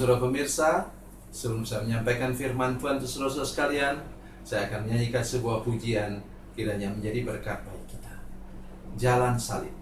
saudara pemirsa, sebelum saya menyampaikan firman Tuhan untuk saudara-saudara sekalian, saya akan menyanyikan sebuah pujian kiranya menjadi berkat bagi kita. Jalan Salib.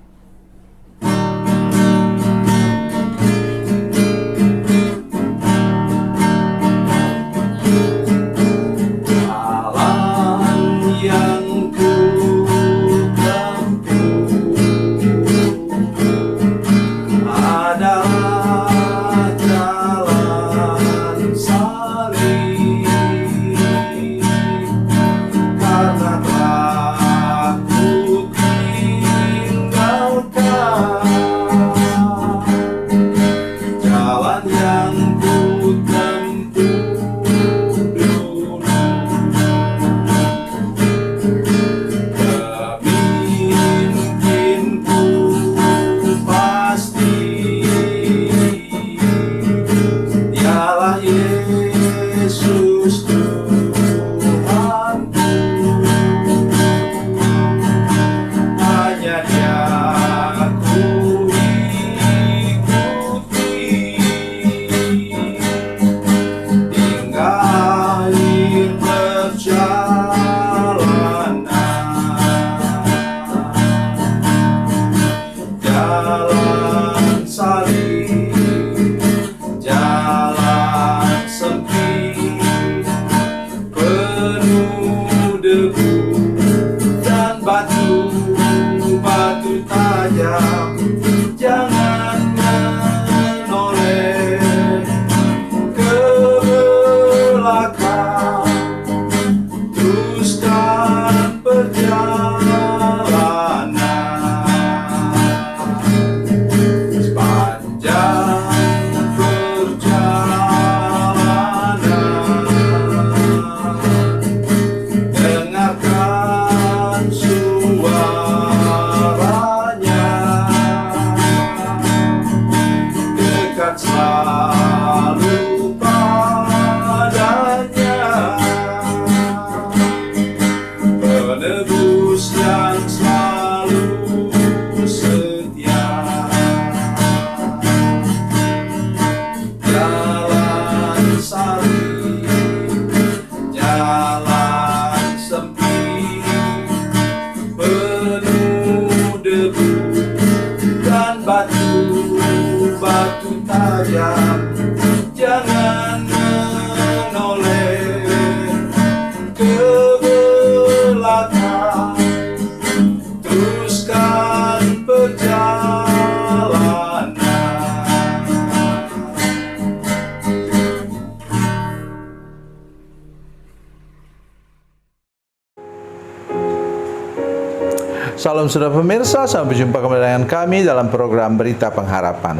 Salam saudara pemirsa, sampai jumpa kembali dengan kami dalam program Berita Pengharapan.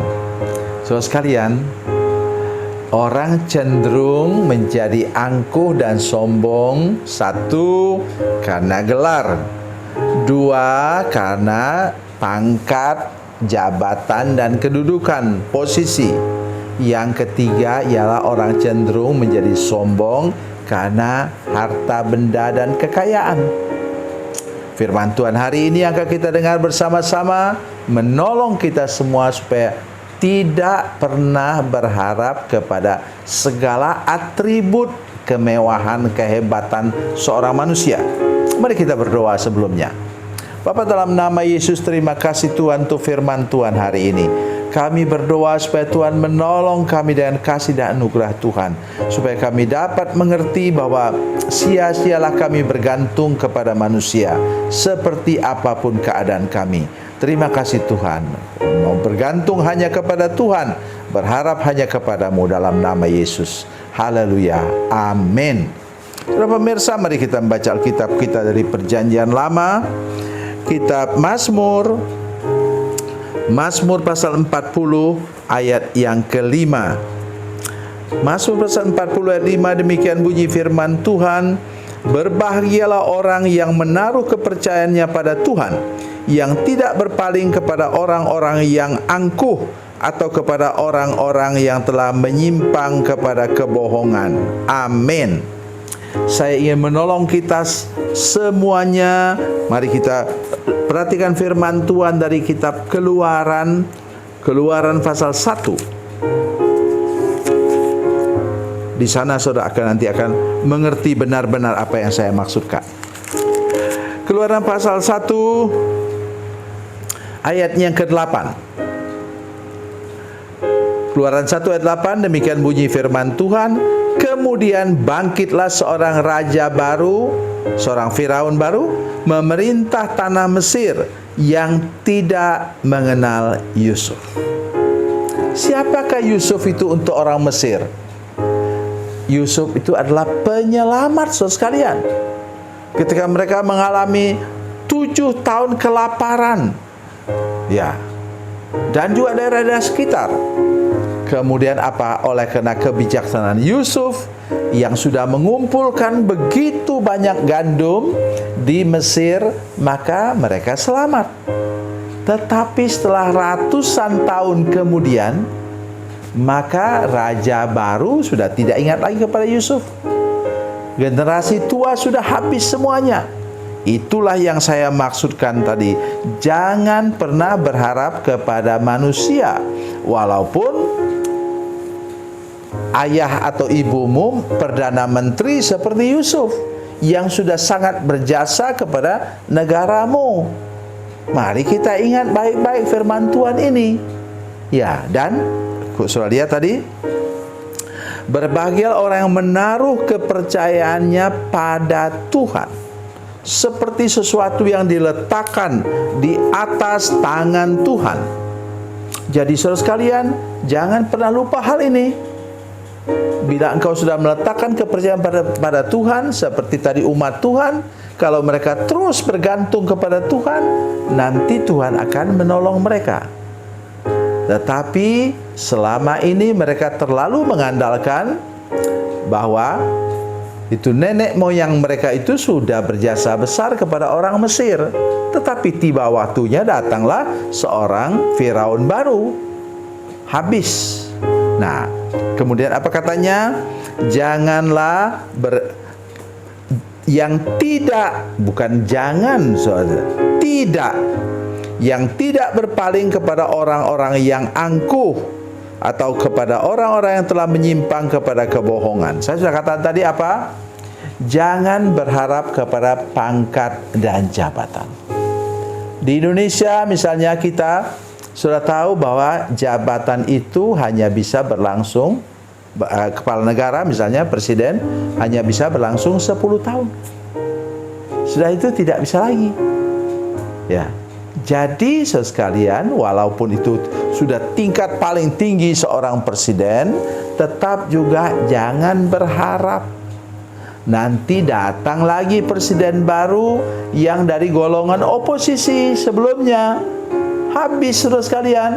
Saudara sekalian, orang cenderung menjadi angkuh dan sombong, satu, karena gelar, dua, karena pangkat, jabatan, dan kedudukan, posisi. Yang ketiga ialah orang cenderung menjadi sombong karena harta benda dan kekayaan. Firman Tuhan hari ini akan kita dengar bersama-sama menolong kita semua supaya tidak pernah berharap kepada segala atribut kemewahan, kehebatan seorang manusia. Mari kita berdoa sebelumnya. Bapa, dalam nama Yesus, terima kasih Tuhan untuk firman Tuhan hari ini. Kami berdoa supaya Tuhan menolong kami dengan kasih dan anugerah Tuhan, supaya kami dapat mengerti bahwa sia-sialah kami bergantung kepada manusia, seperti apapun keadaan kami. Terima kasih Tuhan. Mau bergantung hanya kepada Tuhan, berharap hanya kepadamu dalam nama Yesus. Haleluya. Amin. Saudara pemirsa, mari kita membaca Alkitab kita dari Perjanjian Lama, Kitab Mazmur pasal 40 ayat yang kelima. Mazmur pasal 40 ayat 5, demikian bunyi firman Tuhan: Berbahagialah orang yang menaruh kepercayaannya pada Tuhan, yang tidak berpaling kepada orang-orang yang angkuh atau kepada orang-orang yang telah menyimpang kepada kebohongan. Amin. Saya ingin menolong kita semuanya. Mari kita perhatikan firman Tuhan dari kitab Keluaran pasal 1. Di sana saudara nanti akan mengerti benar-benar apa yang saya maksudkan. Keluaran pasal 1 ayat yang ke-8. Keluaran 1 ayat 8, demikian bunyi firman Tuhan. Kemudian bangkitlah seorang raja baru, seorang Firaun baru, memerintah tanah Mesir yang tidak mengenal Yusuf. Siapakah Yusuf itu untuk orang Mesir? Yusuf itu adalah penyelamat, saudara sekalian. Ketika mereka mengalami 7 tahun kelaparan, ya, dan juga daerah-daerah sekitar. Kemudian apa? Oleh karena kebijaksanaan Yusuf yang sudah mengumpulkan begitu banyak gandum di Mesir, maka mereka selamat. Tetapi setelah ratusan tahun kemudian, maka raja baru sudah tidak ingat lagi kepada Yusuf. Generasi tua sudah habis semuanya. Itulah yang saya maksudkan tadi. Jangan pernah berharap kepada manusia, walaupun ayah atau ibumu perdana menteri seperti Yusuf yang sudah sangat berjasa kepada negaramu. Mari kita ingat baik-baik firman Tuhan ini. Ya, dan saudara lihat tadi, berbahagialah orang yang menaruh kepercayaannya pada Tuhan, seperti sesuatu yang diletakkan di atas tangan Tuhan. Jadi saudara sekalian, jangan pernah lupa hal ini. Bila engkau sudah meletakkan kepercayaan pada Tuhan, seperti tadi umat Tuhan, kalau mereka terus bergantung kepada Tuhan, nanti Tuhan akan menolong mereka. Tetapi selama ini mereka terlalu mengandalkan bahwa itu nenek moyang mereka itu sudah berjasa besar kepada orang Mesir. Tetapi tiba waktunya, datanglah seorang Firaun baru. Habis. Nah, kemudian apa katanya? Janganlah yang tidak, bukan jangan, saudara, tidak, yang tidak berpaling kepada orang-orang yang angkuh atau kepada orang-orang yang telah menyimpang kepada kebohongan. Saya sudah katakan tadi apa? Jangan berharap kepada pangkat dan jabatan. Di Indonesia misalnya, kita sudah tahu bahwa jabatan itu hanya bisa berlangsung, kepala negara misalnya presiden hanya bisa berlangsung 10 tahun. Sudah itu tidak bisa lagi. Ya. Jadi sekalian, walaupun itu sudah tingkat paling tinggi seorang presiden, tetap juga jangan berharap nanti datang lagi presiden baru yang dari golongan oposisi sebelumnya. Habis, saudara sekalian,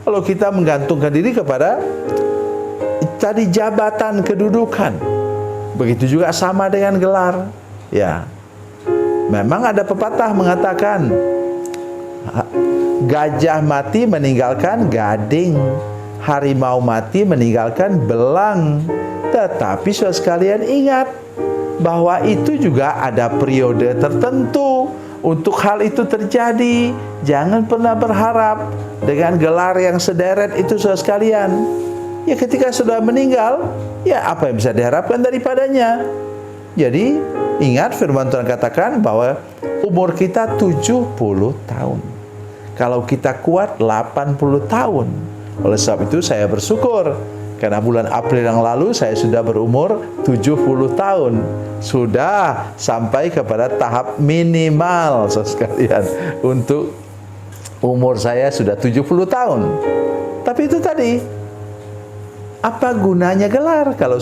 kalau kita menggantungkan diri kepada tadi jabatan, kedudukan. Begitu juga sama dengan gelar. Ya, memang ada pepatah mengatakan, gajah mati meninggalkan gading, harimau mati meninggalkan belang. Tetapi saudara sekalian ingat bahwa itu juga ada periode tertentu. Untuk hal itu terjadi, jangan pernah berharap dengan gelar yang sederet itu, saudara sekalian. Ya, ketika sudah meninggal, ya apa yang bisa diharapkan daripadanya? Jadi, ingat firman Tuhan katakan bahwa umur kita 70 tahun. Kalau kita kuat 80 tahun. Oleh sebab itu saya bersyukur, karena bulan April yang lalu saya sudah berumur 70 tahun. Sudah sampai kepada tahap minimal, saudara sekalian, untuk umur saya sudah 70 tahun. Tapi itu tadi, apa gunanya gelar kalau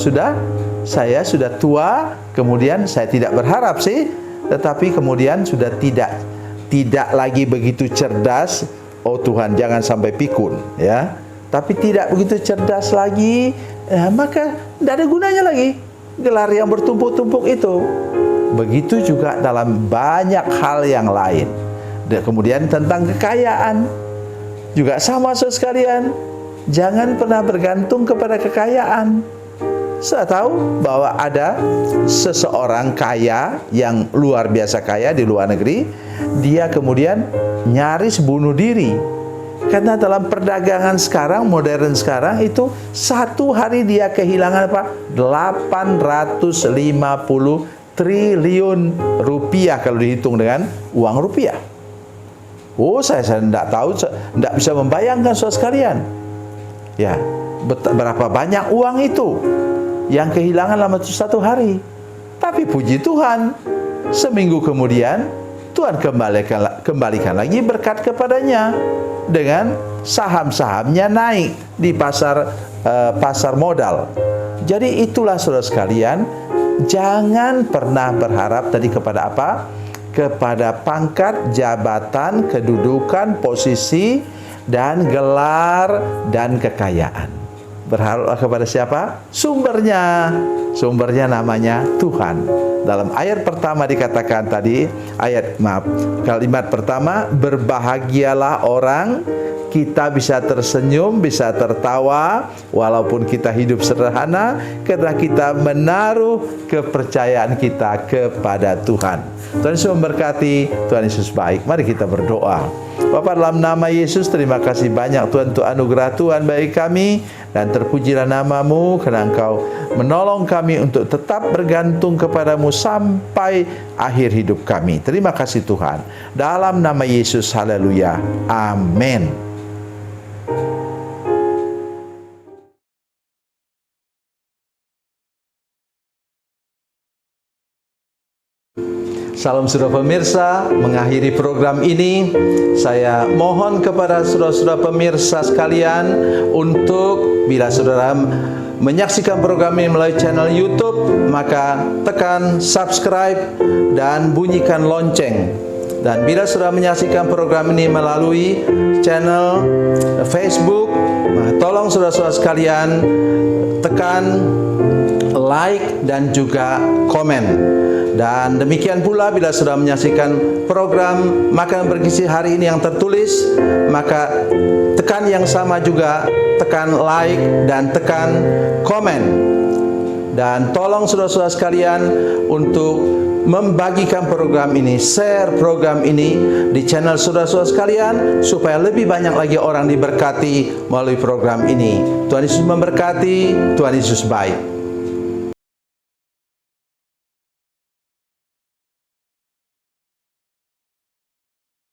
saya sudah tua, kemudian saya tidak berharap sih, tetapi kemudian sudah tidak lagi begitu cerdas. Oh Tuhan, jangan sampai pikun, ya. Tapi tidak begitu cerdas lagi, maka tidak ada gunanya lagi gelar yang bertumpuk-tumpuk itu. Begitu juga dalam banyak hal yang lain. Dan kemudian tentang kekayaan juga sama, saudara sekalian. Jangan pernah bergantung kepada kekayaan. Saya tahu bahwa ada seseorang kaya yang luar biasa kaya di luar negeri. Dia kemudian nyaris bunuh diri Karena dalam perdagangan sekarang, modern sekarang itu satu hari dia kehilangan apa? 850 triliun rupiah kalau dihitung dengan uang rupiah. Oh, saya tidak tahu, tidak bisa membayangkan saudara sekalian. Ya, berapa banyak uang itu yang kehilangan dalam satu hari. Tapi puji Tuhan, seminggu kemudian Tuhan kembalikan lagi berkat kepadanya dengan saham-sahamnya naik di pasar modal. Jadi itulah saudara sekalian, jangan pernah berharap tadi kepada apa? Kepada pangkat, jabatan, kedudukan, posisi, dan gelar, dan kekayaan. Berharap kepada siapa? Sumbernya. Sumbernya namanya Tuhan. Dalam ayat pertama dikatakan tadi, kalimat pertama, berbahagialah orang, kita bisa tersenyum, bisa tertawa, walaupun kita hidup sederhana, karena kita menaruh kepercayaan kita kepada Tuhan. Tuhan Yesus memberkati, Tuhan Yesus baik. Mari kita berdoa. Bapa, dalam nama Yesus, terima kasih banyak Tuhan untuk anugerah Tuhan bagi kami, dan terpujilah namamu karena Engkau menolong kami untuk tetap bergantung kepadamu sampai akhir hidup kami. Terima kasih Tuhan. Dalam nama Yesus, haleluya. Amin. Salam saudara pemirsa, mengakhiri program ini saya mohon kepada saudara-saudara pemirsa sekalian untuk bila saudara menyaksikan program ini melalui channel YouTube, maka tekan subscribe dan bunyikan lonceng. Dan bila saudara menyaksikan program ini melalui channel Facebook, tolong saudara-saudara sekalian tekan like dan juga komen. Dan demikian pula bila sudah menyaksikan program Makanan Bergizi hari ini yang tertulis, maka tekan yang sama juga, tekan like dan tekan komen. Dan tolong saudara-saudara sekalian untuk membagikan program ini, share program ini di channel saudara-saudara sekalian, supaya lebih banyak lagi orang diberkati melalui program ini. Tuhan Yesus memberkati, Tuhan Yesus baik.